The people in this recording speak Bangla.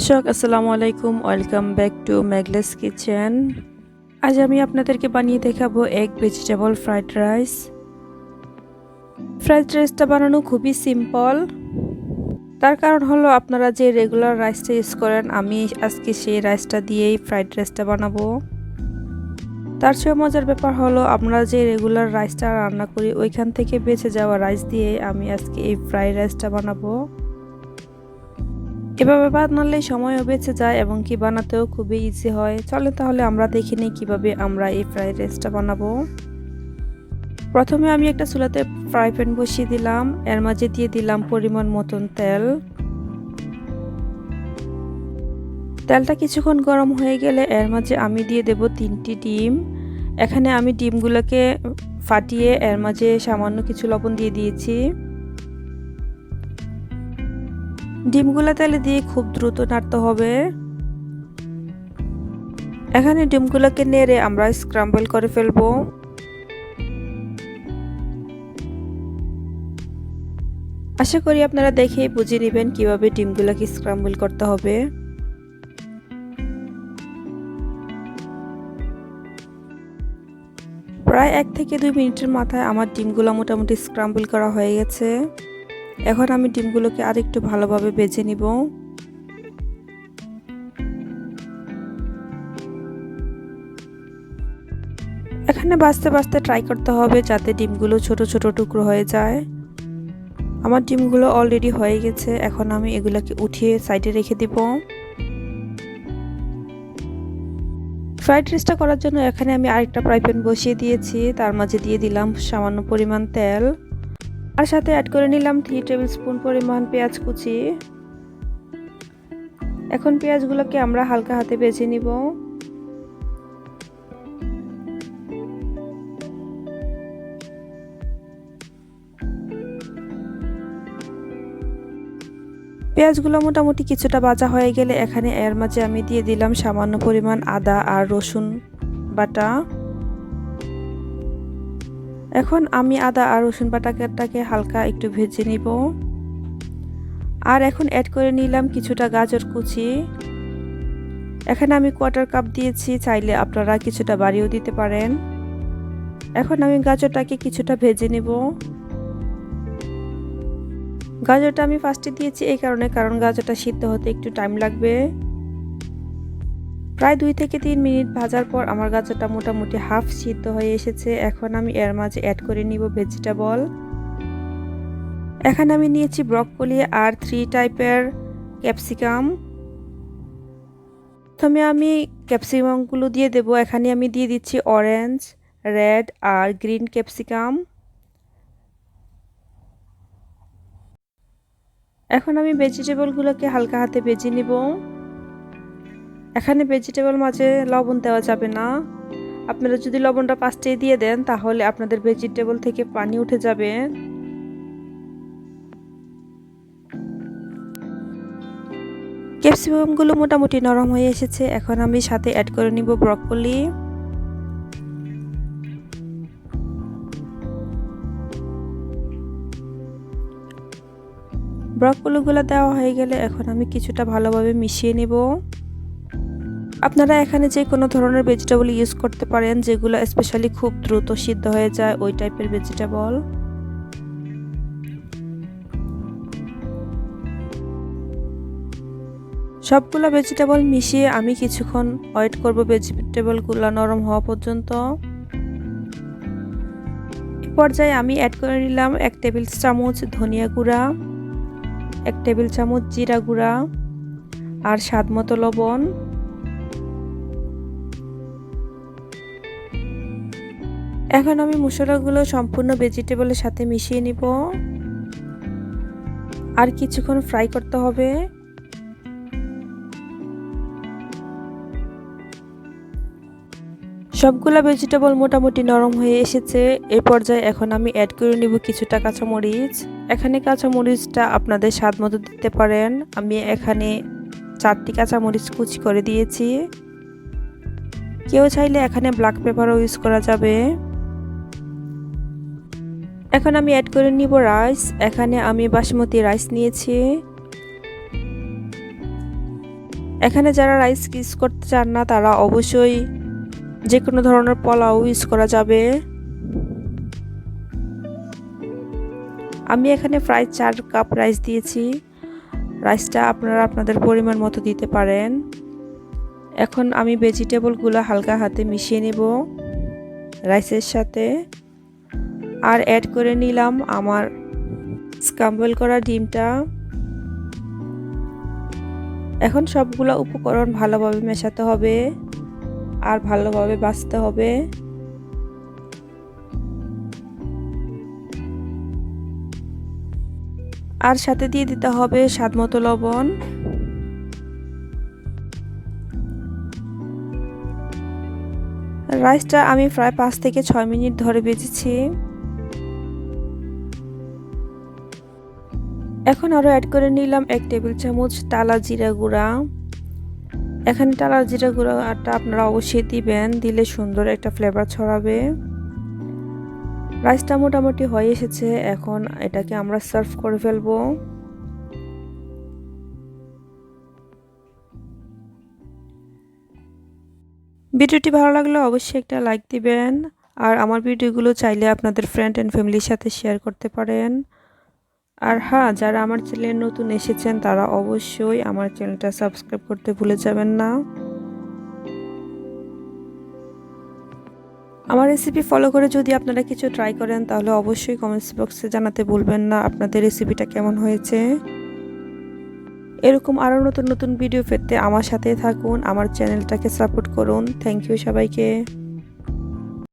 দর্শক আসসালামু আলাইকুম, ওয়েলকাম ব্যাক টু ম্যাগলেস কিচেন। আজ আমি আপনাদেরকে বানিয়ে দেখাবো egg vegetable fried rice. Fried রাইসটা বানানো খুবই সিম্পল। তার কারণ হলো আপনারা যে রেগুলার রাইসটা ইউজ করেন, আমি আজকে সেই রাইসটা দিয়েই ফ্রাইড রাইসটা বানাবো। তার চেয়ে মজার ব্যাপার হলো আমরা যে রেগুলার রাইসটা রান্না করি ওইখান থেকে বেঁচে যাওয়া রাইস দিয়ে আমি আজকে এই ফ্রাইড রাইসটা বানাবো। এভাবে বানালে সময়ও বেঁচে যায় এবং কি বানাতেও খুবই ইজি হয়। চলে তাহলে আমরা দেখে নিই কীভাবে আমরা এই ফ্রাইড রাইসটা বানাবো। প্রথমে আমি একটা চুলাতে ফ্রাই প্যান বসিয়ে দিলাম, এর মাঝে দিয়ে দিলাম পরিমাণ মতন তেল। তেলটা কিছুক্ষণ গরম হয়ে গেলে এর মাঝে আমি দিয়ে দেব 3টি ডিম। এখানে আমি ডিমগুলোকে ফাটিয়ে এর মাঝে সামান্য কিছু লবণ দিয়ে দিয়েছি। ডিমগুলো তেলে দিয়ে খুব দ্রুত নাড়তে হবে। এখানে ডিমগুলোকে নেড়ে আমরা স্ক্রাম্বল করে ফেলবো। আশা করি আপনারা দেখেই বুঝে নেবেন কিভাবে ডিমগুলোকে স্ক্রাম্বল করতে হবে। প্রায় 1 থেকে 2 মিনিটের মাথায় আমার ডিমগুলো মোটামুটি স্ক্রাম্বল করা হয়ে গেছে। এখন আমি ডিমগুলোকে আরেকটু ভালোভাবে ভেজে নিব। এখানে ভাজতে ভাজতে ট্রাই করতে হবে যাতে ডিমগুলো ছোট ছোট টুকরো হয়ে যায়। আমার ডিমগুলো অলরেডি হয়ে গেছে, এখন আমি এগুলোকে উঠিয়ে সাইডে রেখে দিব। ফ্রাইড রাইসটা করার জন্য এখানে আমি আরেকটা ফ্রাই প্যান বসিয়ে দিয়েছি, তার মাঝে দিয়ে দিলাম সামান্য পরিমাণ তেল, আর সাথে অ্যাড করে নিলাম 3 টেবিল স্পুন পরিমাণ পেঁয়াজ কুচি। এখন পেঁয়াজগুলোকে আমরা হালকা হাতে ভেজে নিব। পেঁয়াজগুলো মোটামুটি কিছুটা ভাজা হয়ে গেলে এখানে এর মাঝে আমি দিয়ে দিলাম সামান্য পরিমাণ আদা আর রসুন বাটা। এখন আমি আদা আর রসুন বাটাটাকে হালকা একটু ভেজে নিব। আর এখন অ্যাড করে নিলাম কিছুটা গাজর কুচি। এখানে আমি 1/4 কাপ দিয়েছি, চাইলে আপনারা কিছুটা বাড়িয়েও দিতে পারেন। এখন আমি গাজরটাকে কিছুটা ভেজে নেব। গাজরটা আমি ফার্স্টে দিয়েছি এই কারণ গাজরটা সিদ্ধ হতে একটু টাইম লাগবে। প্রায় 2 থেকে 3 মিনিট ভাজার পর আমার গাজরটা মোটামুটি হাফ সিদ্ধ হয়ে এসেছে। এখন আমি এর মাঝে অ্যাড করে নিব ভেজিটেবল। এখানে আমি নিয়েছি ব্রকলি আর 3 টাইপের ক্যাপসিকাম। প্রথমে আমি ক্যাপসিকামগুলো দিয়ে দেব। এখানে আমি দিয়ে দিচ্ছি অরেঞ্জ, রেড আর গ্রিন ক্যাপসিকাম। এখন আমি ভেজিটেবলগুলোকে হালকা হাতে ভেজে নিব। এখানে ভেজিটেবল মাঝে লবণ দেওয়া যাবে না। আপনারা যদি লবণটা ফার্স্টেই দিয়ে দেন তাহলে আপনাদের ভেজিটেবল থেকে পানি উঠে যাবে। ক্যাপসিকামগুলো মোটামুটি নরম হয়ে এসেছে, এখন আমি সাথে অ্যাড করে নিব ব্রকলি। ব্রকলিগুলো দেওয়া হয়ে গেলে এখন আমি কিছুটা ভালোভাবে মিশিয়ে নিব। আপনারা এখানে যে কোনো ধরনের ভেজিটেবল ইউজ করতে পারেন, যেগুলো স্পেশালি খুব দ্রুত সিদ্ধ হয়ে যায় ওই টাইপের ভেজিটেবল। সবগুলো ভেজিটেবল মিশিয়ে আমি কিছুক্ষণ ওয়েট করব ভেজিটেবলগুলো নরম হওয়া পর্যন্ত। এই পর্যায়ে আমি অ্যাড করে নিলাম 1 টেবিল চামচ ধনিয়া গুঁড়া, 1 টেবিল চামচ জিরা গুঁড়া আর স্বাদমতো লবণ। এখন আমি মশলাগুলো সম্পূর্ণ ভেজিটেবলের সাথে মিশিয়ে নিব আর কিছুক্ষণ ফ্রাই করতে হবে। সবগুলা ভেজিটেবল মোটামুটি নরম হয়ে এসেছে। এই পর্যায়ে এখন আমি অ্যাড করে নিব কিছুটা কাঁচামরিচ। এখানে কাঁচামরিচটা আপনাদের স্বাদ মতো দিতে পারেন। আমি এখানে 4টি কাঁচামরিচ কুচি করে দিয়েছি। কেউ চাইলে এখানে ব্ল্যাক পেপারও ইউজ করা যাবে। এখন আমি অ্যাড করে নিব রাইস। এখানে আমি বাসমতি রাইস নিয়েছি। এখানে যারা রাইস ইউজ করতে চান না তারা অবশ্যই যে কোনো ধরনের পোলাও ইউজ করা যাবে। আমি এখানে প্রায় 4 কাপ রাইস দিয়েছি। রাইসটা আপনারা আপনাদের পরিমাণ মতো দিতে পারেন। এখন আমি ভেজিটেবলগুলো হালকা হাতে মিশিয়ে নেব রাইসের সাথে, আর অ্যাড করে নিলাম আমার স্ক্র্যাম্বল করা ডিমটা। এখন সবগুলো উপকরণ ভালোভাবে মেশাতে হবে আর ভালোভাবে ভাজতে হবে। আর সাথে দিয়ে দিতে হবে স্বাদমতো লবণ। রাইসটা আমি প্রায় 5 থেকে 6 মিনিট ধরে ভেজেছি। এখন আরও অ্যাড করে নিলাম 1 টেবিল চামচ টালা জিরা গুঁড়া। এখানে টালা জিরা গুঁড়াটা আপনারা অবশ্যই দিবেন, দিলে সুন্দর একটা ফ্লেভার ছড়াবে। রাইসটা মোটামুটি হয়ে এসেছে, এখন এটাকে আমরা সার্ভ করে ফেলবো। ভিডিওটি ভালো লাগলে অবশ্যই একটা লাইক দিবেন, আর আমার ভিডিওগুলো চাইলে আপনাদের ফ্রেন্ড অ্যান্ড ফ্যামিলির সাথে শেয়ার করতে পারেন। আর হ্যাঁ, যারা আমার চ্যানেলে নতুন এসেছেন তারা অবশ্যই আমার চ্যানেলটা সাবস্ক্রাইব করতে ভুলে যাবেন না। আমার রেসিপি ফলো করে যদি আপনারা কিছু ট্রাই করেন তাহলে অবশ্যই কমেন্টস বক্সে জানাতে ভুলবেন না আপনাদের রেসিপিটা কেমন হয়েছে। এরকম আরও নতুন নতুন ভিডিও পেতে আমার সাথে থাকুন, আমার চ্যানেলটাকে সাপোর্ট করুন। থ্যাংক ইউ সবাইকে।